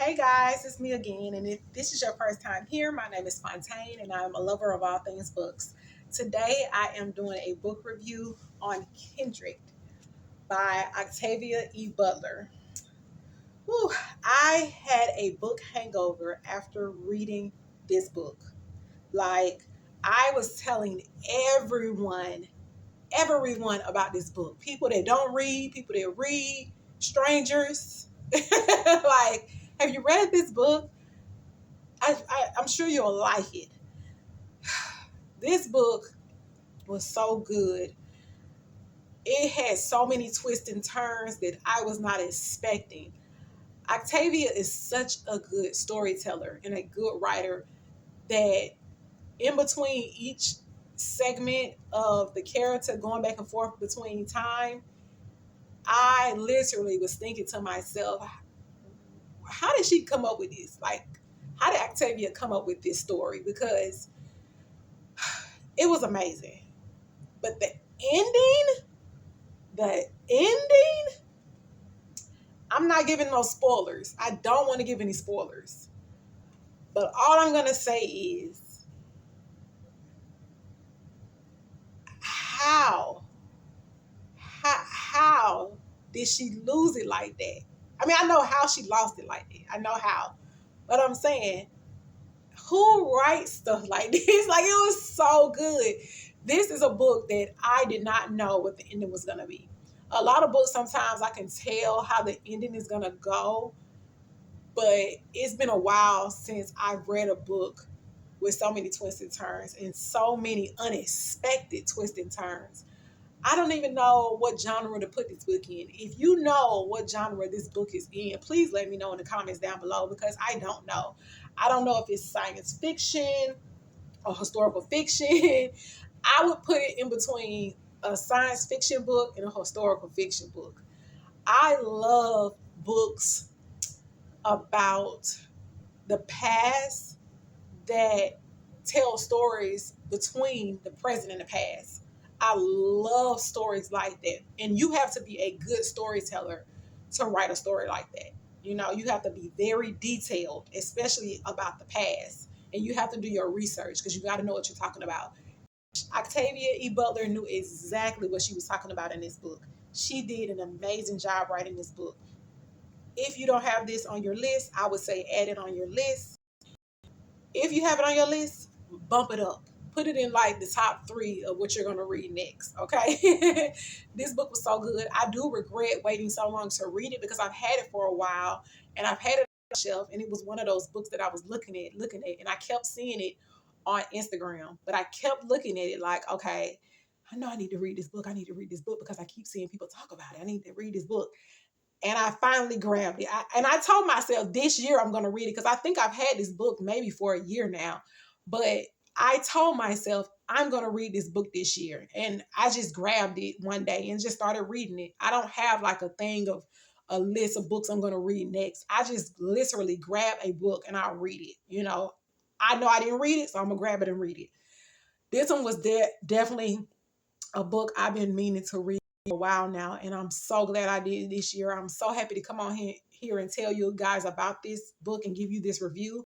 Hey guys, it's me again, and if this is your first time here, my name is Fontaine, and I'm a lover of all things books. Today, I am doing a book review on Kindred by Octavia E. Butler. Whew, I had a book hangover after reading this book. Like, I was telling everyone about this book. People that don't read, people that read, strangers. Like, have you read this book? I'm sure you'll like it. This book was so good. It had so many twists and turns that I was not expecting. Octavia is such a good storyteller and a good writer that in between each segment of the character going back and forth between time, I literally was thinking to myself, how did she come up with this? Like, how did Octavia come up with this story? Because it was amazing. But the ending, I'm not giving no spoilers. I don't want to give any spoilers. But all I'm going to say is how, how did she lose it like that? I mean, I know how she lost it like that. I know how. But I'm saying, who writes stuff like this? Like, it was so good. This is a book that I did not know what the ending was going to be. A lot of books, sometimes I can tell how the ending is going to go, but it's been a while since I've read a book with so many twists and turns and so many unexpected twists and turns. I don't even know what genre to put this book in. If you know what genre this book is in, please let me know in the comments down below, because I don't know. I don't know if it's science fiction or historical fiction. I would put it in between a science fiction book and a historical fiction book. I love books about the past that tell stories between the present and the past. I love stories like that. And you have to be a good storyteller to write a story like that. You know, you have to be very detailed, especially about the past. And you have to do your research because you got to know what you're talking about. Octavia E. Butler knew exactly what she was talking about in this book. She did an amazing job writing this book. If you don't have this on your list, I would say add it on your list. If you have it on your list, bump it up. Put it in like the top 3 of what you're going to read next, okay? This book was so good. I do regret waiting so long to read it because I've had it for a while and I've had it on the shelf, and it was one of those books that I was looking at, and I kept seeing it on Instagram, but I kept looking at it like, okay, I know I need to read this book. I need to read this book because I keep seeing people talk about it. I need to read this book. And I finally grabbed it. I told myself this year I'm going to read it because I think I've had this book maybe for a year now. But I told myself I'm going to read this book this year. And I just grabbed it one day and just started reading it. I don't have like a thing of a list of books I'm going to read next. I just literally grab a book and I'll read it. You know I didn't read it, so I'm going to grab it and read it. This one was definitely a book I've been meaning to read a while now, and I'm so glad I did it this year. I'm so happy to come on here and tell you guys about this book and give you this review.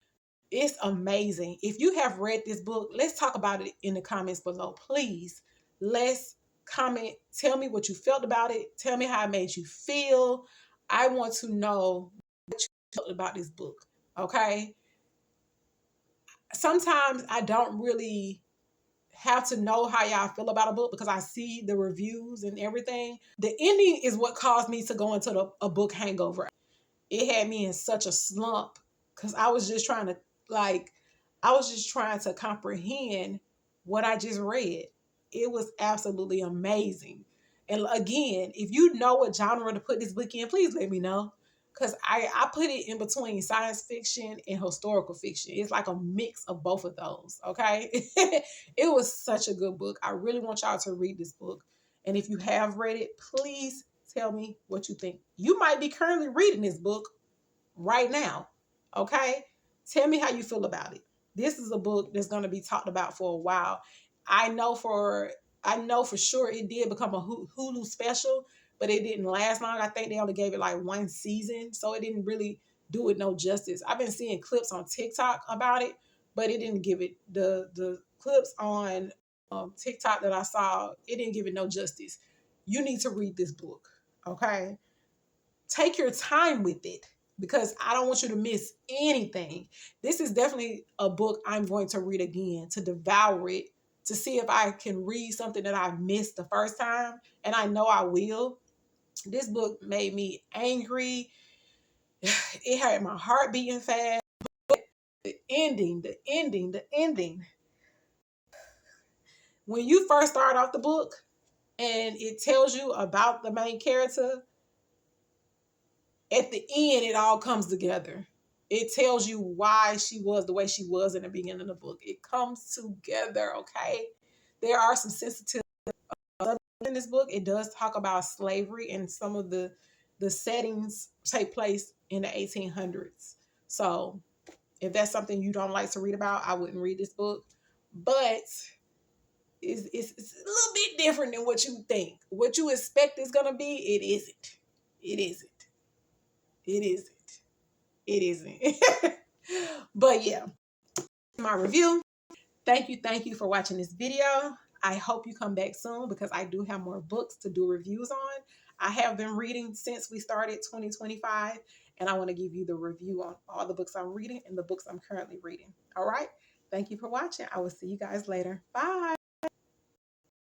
It's amazing. If you have read this book, let's talk about it in the comments below. Please, let's comment. Tell me what you felt about it. Tell me how it made you feel. I want to know what you felt about this book. Okay? Sometimes I don't really have to know how y'all feel about a book because I see the reviews and everything. The ending is what caused me to go into a book hangover. It had me in such a slump because I was just trying to comprehend what I just read. It was absolutely amazing. And again, if you know what genre to put this book in, please let me know. Because I put it in between science fiction and historical fiction. It's like a mix of both of those, okay? It was such a good book. I really want y'all to read this book. And if you have read it, please tell me what you think. You might be currently reading this book right now, okay? Tell me how you feel about it. This is a book that's going to be talked about for a while. I know for sure it did become a Hulu special, but it didn't last long. I think they only gave it like one season, so it didn't really do it no justice. I've been seeing clips on TikTok about it, but it didn't give it the clips on TikTok that I saw. It didn't give it no justice. You need to read this book, okay? Take your time with it because I don't want you to miss anything. This is definitely a book I'm going to read again, to devour it, to see if I can read something that I missed the first time, and I know I will. This book made me angry. It had my heart beating fast. The ending. When you first start off the book and it tells you about the main character, at the end, it all comes together. It tells you why she was the way she was in the beginning of the book. It comes together, okay? There are some sensitive in this book. It does talk about slavery, and some of the settings take place in the 1800s. So if that's something you don't like to read about, I wouldn't read this book. But it's a little bit different than what you think. What you expect is going to be, it isn't. It isn't. It isn't. It isn't. But yeah, my review. Thank you for watching this video. I hope you come back soon because I do have more books to do reviews on. I have been reading since we started 2025, and I want to give you the review on all the books I'm reading and the books I'm currently reading. All right. Thank you for watching. I will see you guys later. Bye.